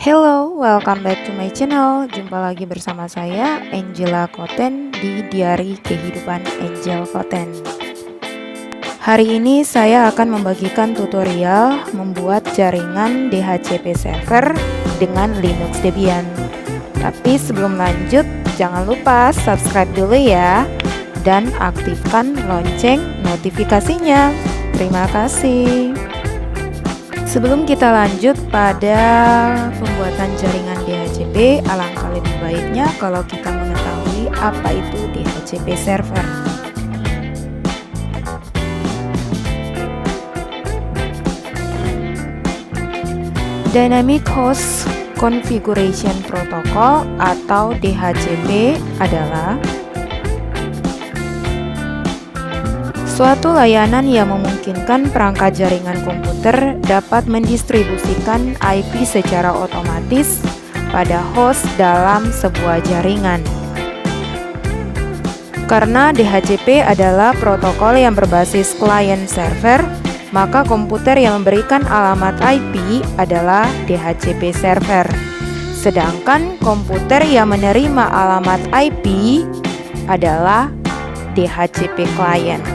Hello, welcome back to my channel. Jumpa lagi bersama saya, Angela Koten, di Diari Kehidupan Angel Koten. Hari ini saya akan membagikan tutorial membuat jaringan DHCP server dengan Linux Debian. Tapi sebelum lanjut, jangan lupa subscribe dulu ya, dan aktifkan lonceng notifikasinya. Terima kasih. Sebelum kita lanjut pada pembuatan jaringan DHCP, alangkah lebih baiknya kalau kita mengetahui apa itu DHCP server. Dynamic Host Configuration Protocol atau DHCP adalah suatu layanan yang memungkinkan perangkat jaringan komputer dapat mendistribusikan IP secara otomatis pada host dalam sebuah jaringan. Karena DHCP adalah protokol yang berbasis client server, maka komputer yang memberikan alamat IP adalah DHCP server. Sedangkan komputer yang menerima alamat IP adalah DHCP client.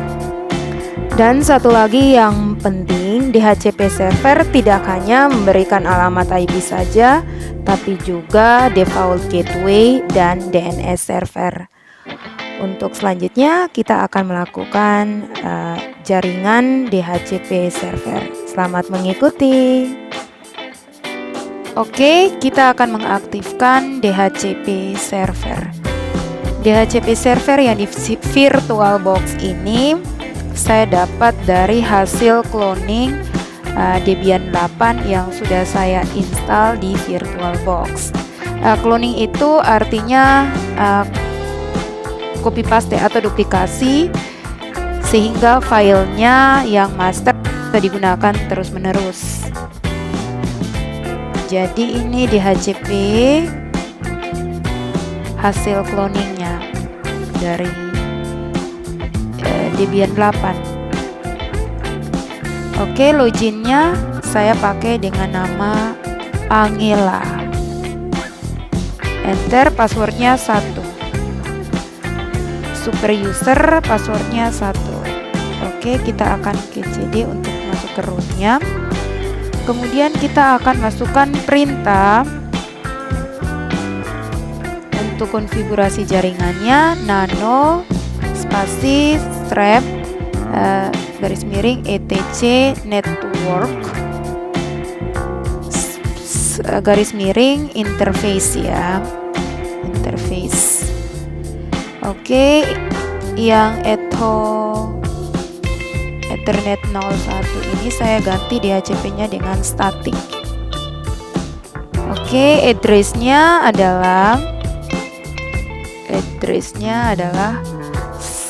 Dan satu lagi yang penting, DHCP server tidak hanya memberikan alamat IP saja, tapi juga default gateway dan DNS server. Untuk selanjutnya, kita akan melakukan jaringan DHCP server. Selamat mengikuti. Oke, kita akan mengaktifkan DHCP server. DHCP server yang di VirtualBox ini saya dapat dari hasil cloning Debian 8 yang sudah saya install di VirtualBox. Cloning itu artinya copy paste atau duplikasi sehingga filenya yang master bisa digunakan terus-menerus. Jadi ini DHCP hasil cloningnya dari Debian 8. Oke, loginnya saya pakai dengan nama Angela. Enter, passwordnya 1. Super user, passwordnya 1. Oke, kita akan ke CD untuk masuk ke rootnya. Kemudian kita akan masukkan perintah untuk konfigurasi jaringannya, nano spasi strap garis miring etc network garis miring interface ya, interface. Oke, yang Ethernet 01 ini saya ganti DHCP-nya dengan static. Oke, address-nya adalah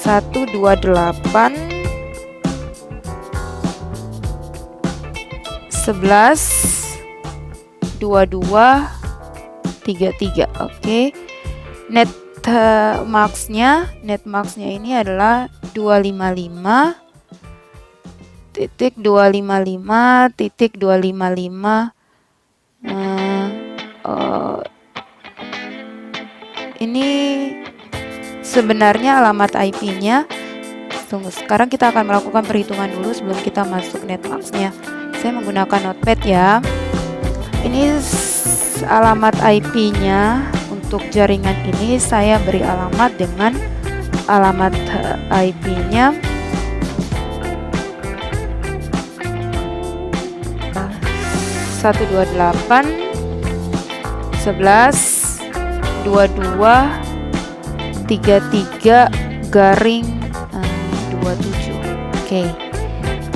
128.11.22.33. Oke. Netmax-nya ini adalah 255.255.255. Ini sebenarnya alamat IP-nya. Tunggu, sekarang kita akan melakukan perhitungan dulu sebelum kita masuk netmax-nya. Saya menggunakan notepad ya. Ini alamat IP-nya. Untuk jaringan ini saya beri alamat dengan alamat IP-nya 128.11.22.33/27. Oke.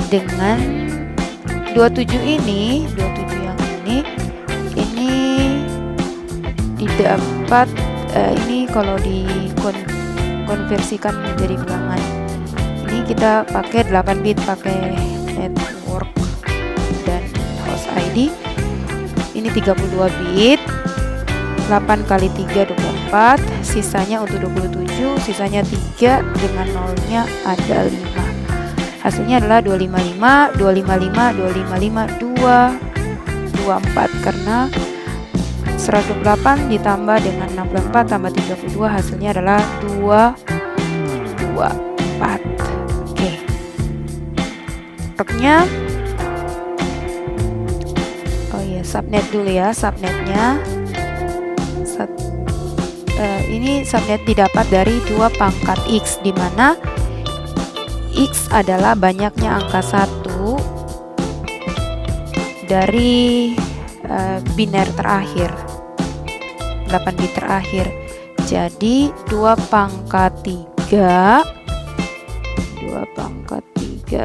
Dengan 27 yang ini didapat ini kalau dikonversikan menjadi bilangan. Ini kita pakai 8 bit, pakai network dan host ID. Ini 32 bit. 8 kali 3 24, sisanya untuk 27, sisanya 3 dengan nolnya ada 5. Hasilnya adalah 255, 255, 255, 224 karena 128 ditambah dengan 64 tambah 32 hasilnya adalah 224. Oke. Worknya, oh iya, subnet dulu ya. Subnetnya ini subnet didapat dari 2 pangkat X, di mana X adalah banyaknya angka 1 dari biner terakhir, 8 bit terakhir. Jadi 2 pangkat 3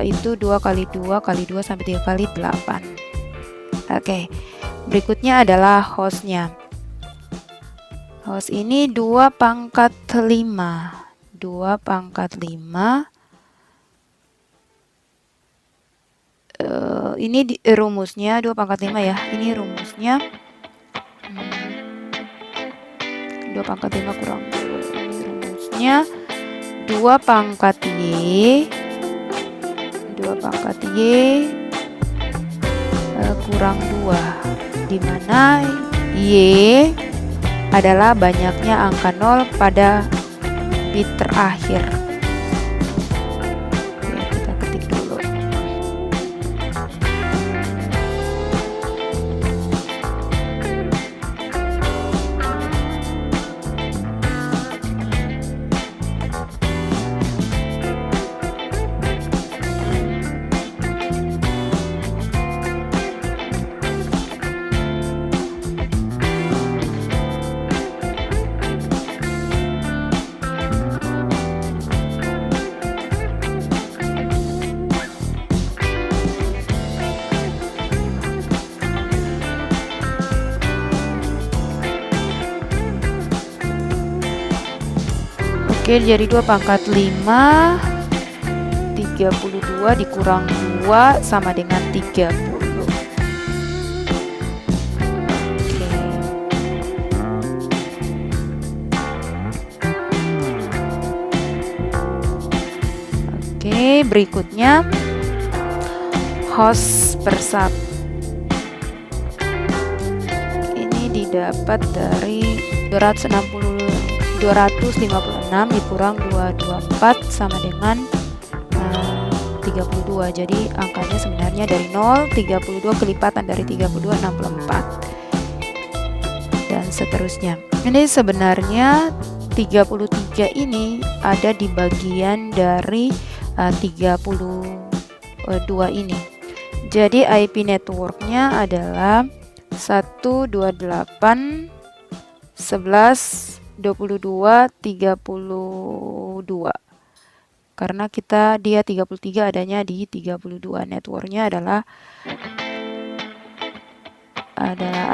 itu 2 kali 2 kali 2 sampai 3 kali 8. Oke, berikutnya adalah hostnya. Host ini 2 pangkat 5. 2 pangkat 5. Ini rumusnya 2 pangkat 5 ya. Ini rumusnya 2 pangkat 5 kurang 2. Ini rumusnya 2 pangkat Y. 2 pangkat Y kurang 2, di mana Y adalah banyaknya angka 0 pada bit terakhir. Oke, kita ketik dulu. Oke, jadi 2 pangkat 5 32 dikurang 2 sama dengan 30. Oke, berikutnya host persab. Ini didapat dari 256 dikurang 224 sama dengan 32. Jadi angkanya sebenarnya dari 0, 32 kelipatan dari 32, 64 dan seterusnya. Ini sebenarnya 33 ini ada di bagian dari 32 ini. Jadi IP networknya adalah 128.11.22.32 karena dia 33 adanya di 32. Networknya adalah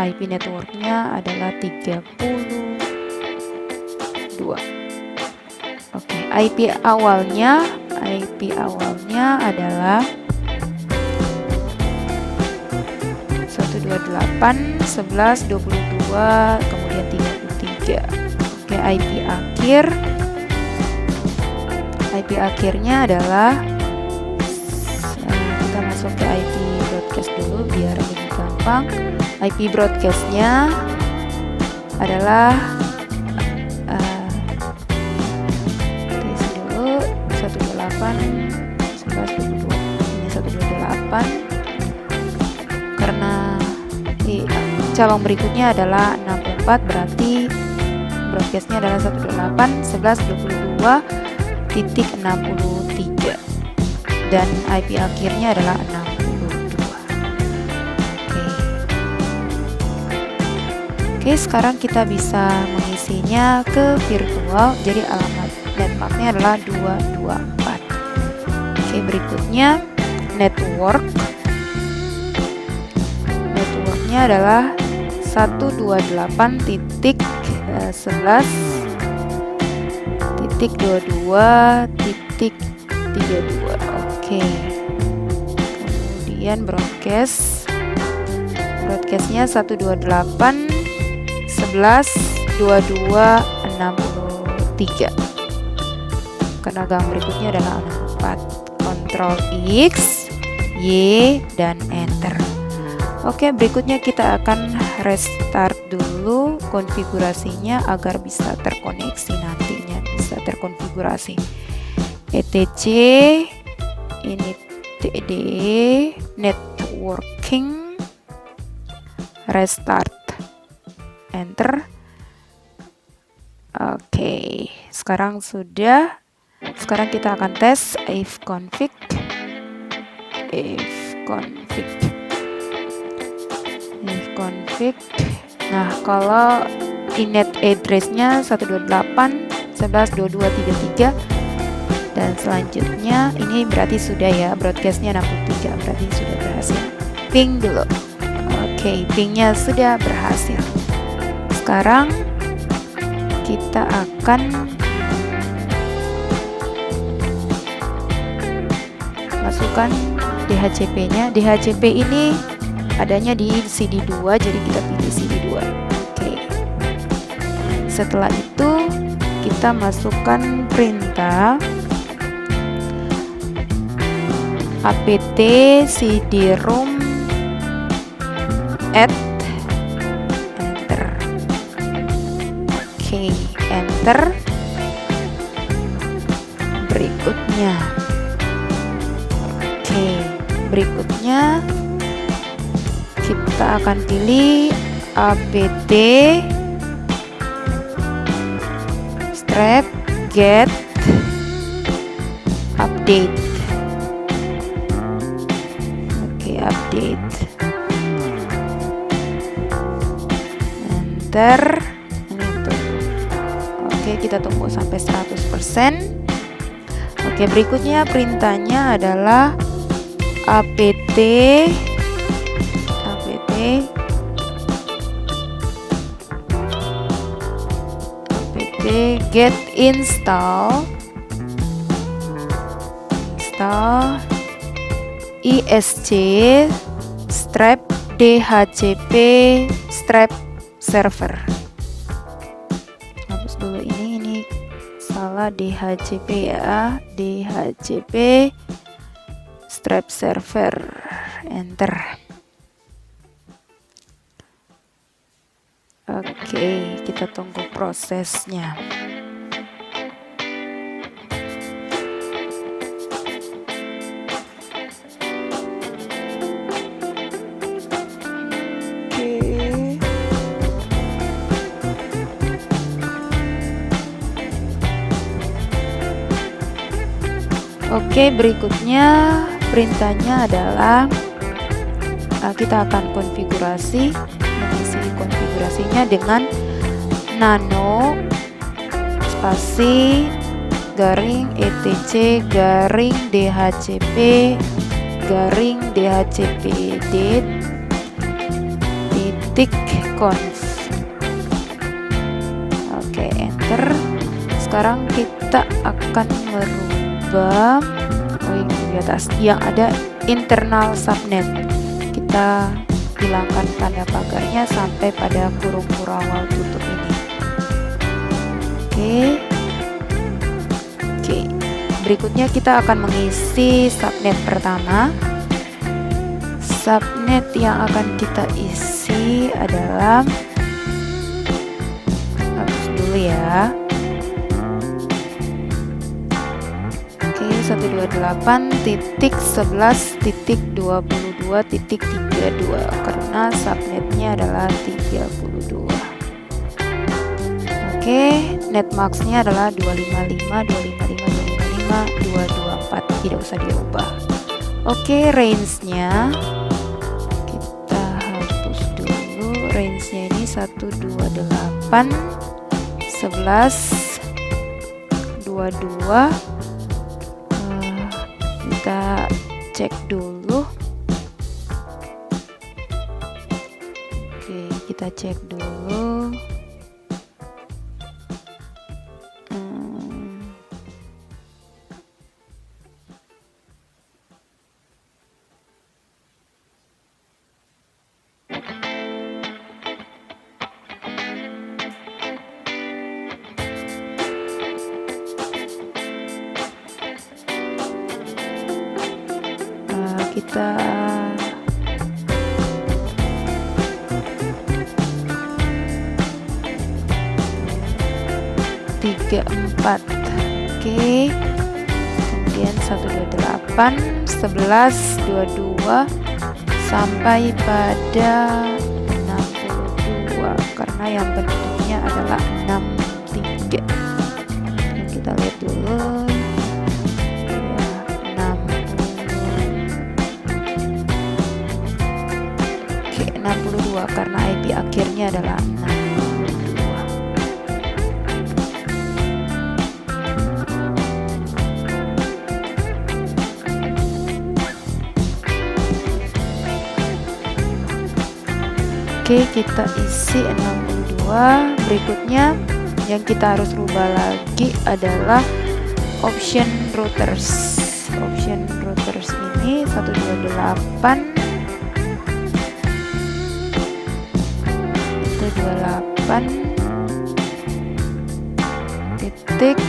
IP networknya adalah 32. Oke, IP awalnya adalah 128.11.22 kemudian 33. Oke, IP akhirnya adalah kita masuk ke IP broadcast dulu biar lebih gampang. IP broadcastnya adalah isi dulu 128.11.22. Ini 128 karena cabang berikutnya adalah 64, berarti broadcastnya adalah 128.11.22.63 dan IP akhirnya adalah 62. Oke, sekarang kita bisa mengisinya ke virtual. Jadi alamat netmarknya adalah 224. Oke, berikutnya networknya adalah 128.11.22.32. Oke. Kemudian broadcastnya 128.11.22.63 karena gang berikutnya adalah 64. Ctrl X, Y, dan Enter. Oke, berikutnya kita akan restart dulu konfigurasinya agar bisa terkoneksi, nantinya bisa terkonfigurasi. etc ini td networking restart, enter. Oke, sekarang sudah. Sekarang kita akan tes if config. Nah, kalau inet address-nya 128.11.22.33 dan selanjutnya ini berarti sudah ya, broadcast-nya 63, berarti sudah berhasil. Ping dulu. Oke, pingnya sudah berhasil. Sekarang kita akan masukkan DHCP-nya. DHCP ini adanya di CD2, jadi kita pilih CD2. Oke. Setelah itu kita masukkan perintah apt cd-rom add, enter. Oke, enter. Berikutnya kita akan pilih apt strap get update. Oke, update, enter. Ini tuh. Oke, kita tunggu sampai 100%. Oke, berikutnya perintahnya adalah apt get install isc strap dhcp strap server. Hapus dulu ini salah, dhcp ya, dhcp strap server, enter. Oke, kita tunggu prosesnya. Oke, berikutnya perintahnya adalah kita akan mengisi konfigurasinya dengan nano spasi garing etc garing dhcp garing dhcpd titik conf. Oke, enter. Sekarang kita akan merubah ini di atas yang ada internal subnet. Kita hilangkan tanda pagarnya sampai pada kurung awal tutup ini. Oke. Berikutnya kita akan mengisi subnet pertama. Subnet yang akan kita isi adalah, hapus dulu ya. 128.11.22.32 karena subnetnya adalah 32. Oke, netmasknya adalah 255.255.254, tidak usah diubah. Oke, range-nya kita hapus dulu. Range-nya ini 128 11 22. Kita cek dulu. Oke, kita cek dulu. 34. Oke. Kemudian 128, 11, 22 sampai pada 62 karena yang bentuknya adalah 63. Nah, kita lihat dulu ya, 62 karena IP akhirnya adalah 62. Oke, kita isi 62. Berikutnya yang kita harus rubah lagi adalah option routers. Option routers ini 128 titik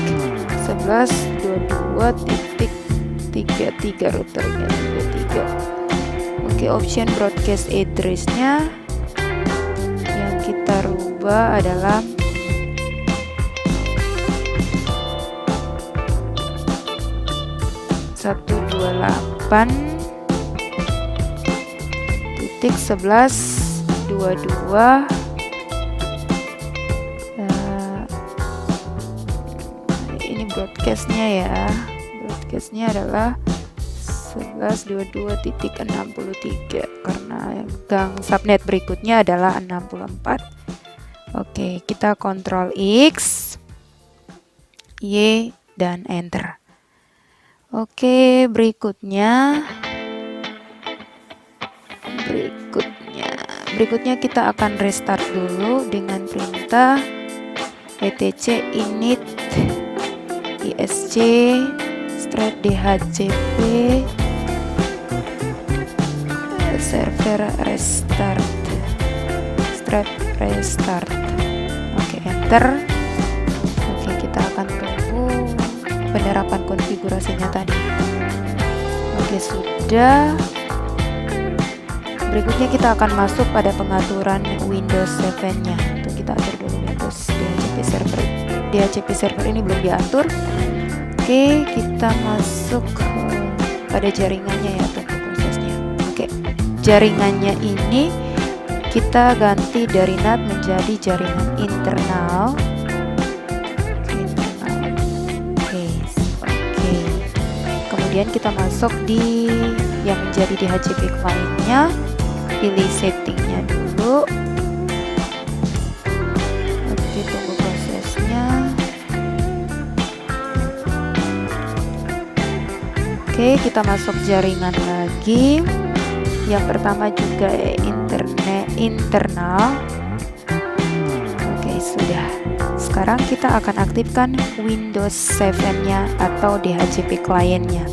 11 22 titik 33 routernya 33. Oke, option broadcast address-nya yang kita rubah adalah satu dua delapan titik 11.22. Ini broadcastnya ya, broadcastnya adalah 11.22.63 karena gang subnet berikutnya adalah 64. Oke, kita Ctrl X, Y, dan Enter. Oke, berikutnya kita akan restart dulu dengan perintah etc init isc strap dhcp server restart strap restart. Oke, enter. Oke, kita akan tunggu penerapan konfigurasinya tadi. Oke, sudah. Berikutnya kita akan masuk pada pengaturan Windows 7-nya. Untuk kita atur dulu Windows DHCP server. DHCP server ini belum diatur. Oke, kita masuk pada jaringannya ya, tunggu prosesnya. Oke, jaringannya ini kita ganti dari NAT menjadi jaringan internal. Kemudian kita masuk di yang menjadi DHCP client-nya, pilih settingnya dulu. Oke, tunggu prosesnya. Oke, kita masuk jaringan lagi. Yang pertama juga internal. Oke, sudah. Sekarang kita akan aktifkan Windows 7-nya atau DHCP client-nya.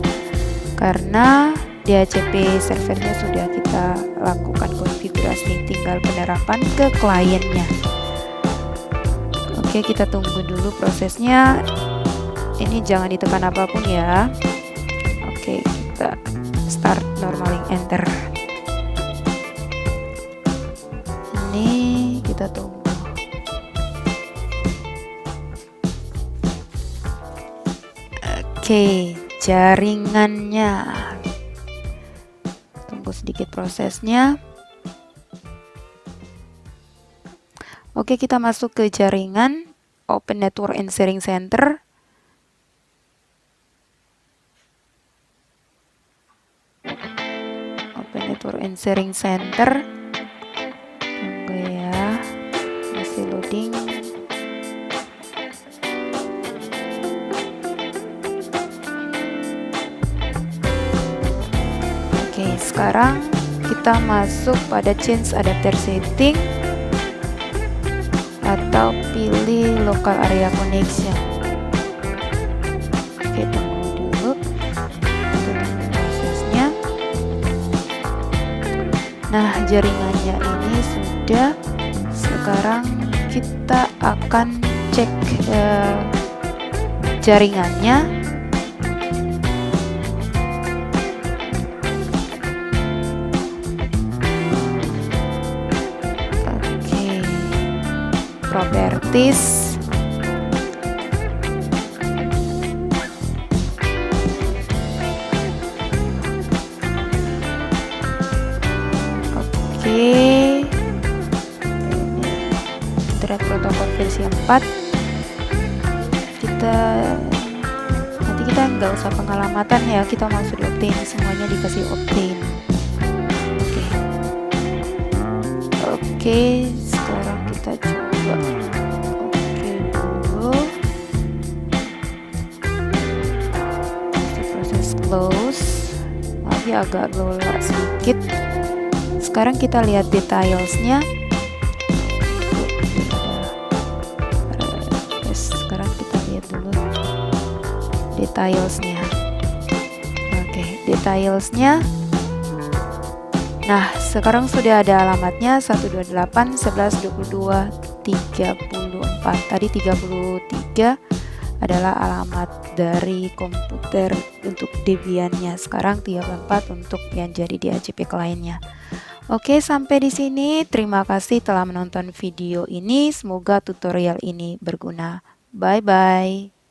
Karena DHCP servernya sudah kita lakukan konfigurasi, tinggal penerapan ke kliennya. Oke, kita tunggu dulu prosesnya. Ini jangan ditekan apapun ya. Oke, kita start normaling, enter. Ini kita tunggu. Oke, jaringannya, tunggu sedikit prosesnya. Oke, kita masuk ke jaringan, open network and sharing center. Open network and sharing center. Tunggu ya, masih loading. Sekarang kita masuk pada change adapter setting atau pilih local area connection. Oke, tunggu dulu. Tunggu prosesnya. Nah, jaringannya ini sudah. Sekarang kita akan cek jaringannya. Properties. Internet Protocol versi 4. Nanti kita nggak usah pengalamatan ya, kita mau sudah obtain, semuanya dikasih obtain. Oke, sekarang kita coba dulu. Proses close. Maaf ya, agak lola sedikit. Sekarang kita lihat detailsnya. Sekarang kita lihat dulu detailsnya. Oke, detailsnya. Nah, sekarang sudah ada alamatnya 128, 11, 22, 34. Tadi 33 adalah alamat dari komputer untuk Debian-nya. Sekarang 34 untuk yang jadi DHCP client-nya. Oke, sampai di sini. Terima kasih telah menonton video ini. Semoga tutorial ini berguna. Bye-bye.